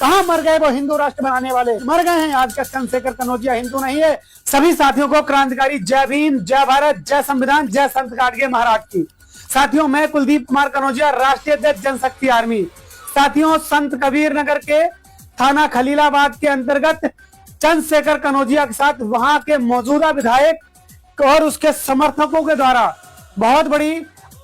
कहाँ मर गए वो हिंदू राष्ट्र बनाने वाले? मर गए हैं। आज का चंद्रशेखर कनौजिया हिंदू नहीं है। सभी साथियों को क्रांतिकारी जय भीम, जय भारत, जय संविधान, जय संत गाडगे महाराज की। साथियों, मैं कुलदीप कुमार कनौजिया, राष्ट्रीय अध्यक्ष जनशक्ति आर्मी। साथियों, संत कबीर नगर के थाना खलीलाबाद के अंतर्गत चंद्रशेखर कनौजिया के साथ वहां के मौजूदा विधायक और उसके समर्थकों के द्वारा बहुत बड़ी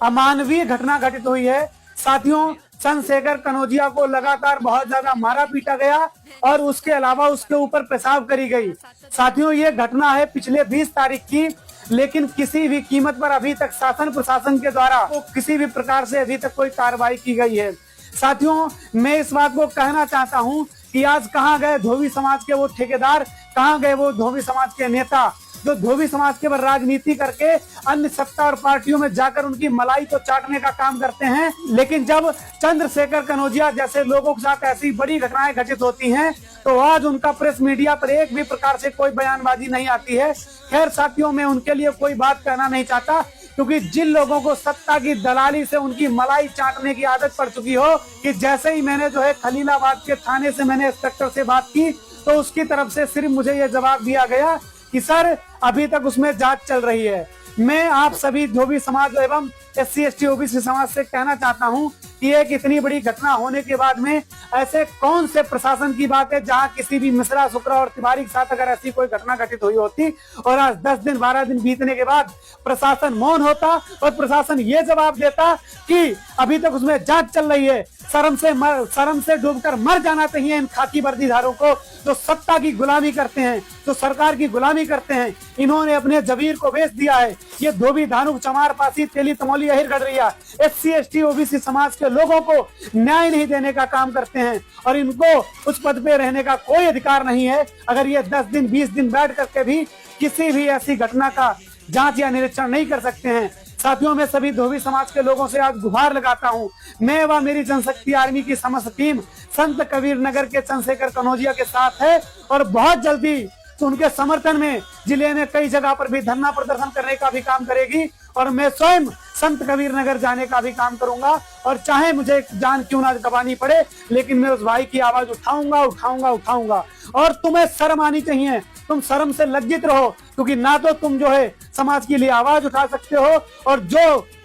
अमानवीय घटना घटित हुई है। साथियों, चंद्रशेखर कनौजिया को लगातार बहुत ज्यादा मारा पीटा गया और उसके अलावा उसके ऊपर पेशाब करी गई। साथियों, ये घटना है पिछले 20 तारीख की, लेकिन किसी भी कीमत पर अभी तक शासन प्रशासन के द्वारा किसी भी प्रकार से अभी तक कोई कार्रवाई की गई है। साथियों, मैं इस बात को कहना चाहता हूं कि आज कहां गए धोबी समाज के वो ठेकेदार, कहां गए वो धोबी समाज के नेता जो धोबी समाज के ऊपर राजनीति करके अन्य सत्ता और पार्टियों में जाकर उनकी मलाई तो चाटने का काम करते हैं। लेकिन जब चंद्रशेखर कनौजिया जैसे लोगों के साथ ऐसी बड़ी घटनाएं घटित होती हैं तो आज उनका प्रेस मीडिया पर एक भी प्रकार से कोई बयानबाजी नहीं आती है। खैर साथियों, मैं उनके लिए कोई बात कहना नहीं चाहता, क्योंकि जिन लोगों को सत्ता की दलाली से उनकी मलाई चाटने की आदत पड़ चुकी हो कि जैसे ही मैंने जो है खलीलाबाद के थाने से मैंने इंस्पेक्टर से बात की तो उसकी तरफ से सिर्फ मुझे ये जवाब दिया गया कि सर अभी तक उसमें जांच चल रही है। मैं आप सभी धोबी समाज एवं SC ST OBC समाज से कहना चाहता हूं कि एक इतनी बड़ी घटना होने के बाद में ऐसे कौन से प्रशासन की बात है जहां किसी भी मिश्रा, शुक्ला और तिवारी के साथ अगर ऐसी कोई घटना घटित हुई होती और आज 10 दिन 12 दिन बीतने के बाद प्रशासन मौन होता और प्रशासन ये जवाब देता कि अभी तक उसमें जांच चल रही है। शर्म से डूबकर मर जाना चाहिए इन खाकी वर्दीधारों को जो सत्ता की गुलामी करते हैं, जो सरकार की गुलामी करते हैं। इन्होंने अपने जबीर को बेच दिया है। ये धोबी, धानुक, चमार, पासी, तेली, Tamoli, Ahir, गडरिया, SC ST OBC समाज के लोगों को न्याय नहीं देने का काम करते हैं और इनको उस पद पे रहने का कोई अधिकार नहीं है। अगर ये 10 दिन 20 दिन बैठ करके भी किसी भी ऐसी घटना का जांच या निरीक्षण नहीं कर सकते हैं। साथियों, मैं सभी धोबी समाज के लोगों से आज गुहार लगाता हूं। मैं व मेरी जनशक्ति आर्मी की समस्त टीम संत कबीर नगर के चंद्रशेखर कनौजिया के साथ है और बहुत जल्दी उनके समर्थन में जिले में कई जगह पर भी धरना प्रदर्शन करने का भी काम करेगी और मैं स्वयं संत कबीर नगर जाने का भी काम करूंगा और चाहे मुझे जान क्यों ना गंवानी पड़े, लेकिन मैं उस भाई की आवाज उठाऊंगा। और तुम्हें शर्म आनी चाहिए, तुम शर्म से लज्जित रहो, क्योंकि ना तो तुम जो है समाज के लिए आवाज उठा सकते हो और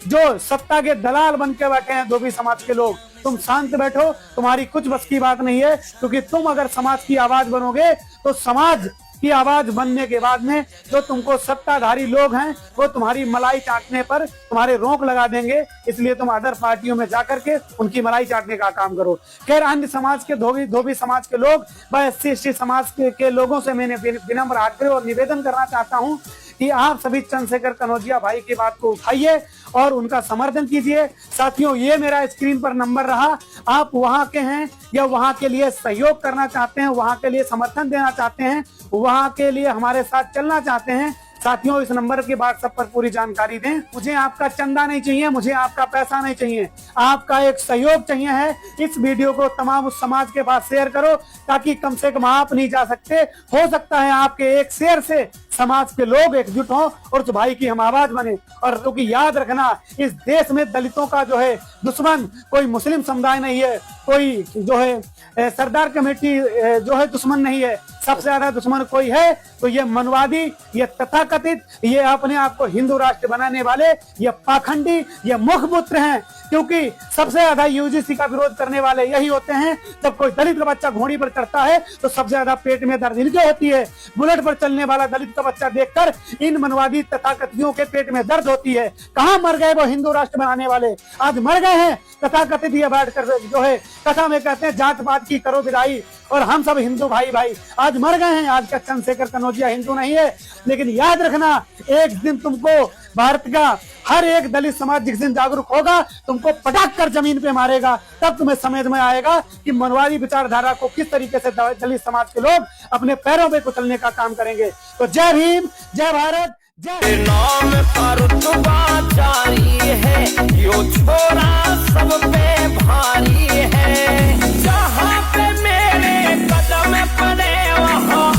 जो सत्ता के दलाल बन के बैठे हैं धोबी समाज के लोग, तुम शांत बैठो, तुम्हारी कुछ बस की बात नहीं है। क्योंकि तुम अगर समाज की आवाज बनोगे तो समाज की आवाज बनने के बाद में जो तुमको सत्ताधारी लोग हैं वो तुम्हारी मलाई चाटने पर तुम्हारे रोक लगा देंगे। इसलिए तुम अदर पार्टियों में जाकर के उनकी मलाई चाटने का काम करो। खैर, अन्य समाज के धोबी समाज के लोग व SC ST समाज के लोगों से मैंने विनम्र आग्रह और निवेदन करना चाहता हूं कि आप सभी चंद्रशेखर कनौजिया भाई की बात को उठाइए और उनका समर्थन कीजिए। साथियों, ये मेरा स्क्रीन पर नंबर रहा। आप वहां के हैं या वहां के लिए सहयोग करना चाहते हैं, वहां के लिए समर्थन देना चाहते हैं, वहां के लिए हमारे साथ चलना चाहते हैं, साथियों इस नंबर के व्हाट्सएप पर पूरी जानकारी दें। मुझे आपका चंदा नहीं चाहिए, मुझे आपका पैसा नहीं चाहिए, आपका एक सहयोग चाहिए है। इस वीडियो को तमाम उस समाज के पास शेयर करो ताकि कम से कम आप नहीं जा सकते, हो सकता है आपके एक शेयर से समाज के लोग एकजुट हों और उस भाई की हम आवाज बने। और क्योंकि याद रखना, इस देश में दलितों का जो है दुश्मन कोई मुस्लिम समुदाय नहीं है, कोई जो है सरदार कमेटी जो है दुश्मन नहीं है। सबसे ज्यादा दुश्मन कोई है तो ये मनवादी, ये तथाकथित, ये अपने आप को हिंदू राष्ट्र बनाने वाले, ये पाखंडी, ये मुखपुत्र हैं। क्योंकि सबसे ज्यादा UGC का विरोध करने वाले यही होते हैं। जब कोई दलित का बच्चा घोड़ी पर चढ़ता है तो सबसे ज्यादा पेट में दर्द इनके होती है। बुलेट पर चलने वाला दलित का बच्चा देखकर इन मनवादी तथाकथियों के पेट में दर्द होती है। कहाँ मर गए वो हिंदू राष्ट्र बनाने वाले? आज मर गए हैं। तथाकथित ये बैठ कर जो है कथा में कहते हैं जात पात की करो विदाई और हम सब हिंदू भाई आज मर गए हैं। आज का चंद्रशेखर कनौजिया हिंदू नहीं है, लेकिन याद रखना, एक दिन तुमको भारत का हर एक दलित समाज जिस दिन जागरूक होगा तुमको पटाक कर जमीन पे मारेगा। तब तुम्हें समझ में आएगा कि मनवादी विचारधारा को किस तरीके से दलित समाज के लोग अपने पैरों पे कुचलने का काम करेंगे। तो जय भीम, जय भारत, जय नाम पर रुतबा जारी है, यो छोरा सब पे भारी है। जहाँ पे मेरे कदम पड़े वहाँ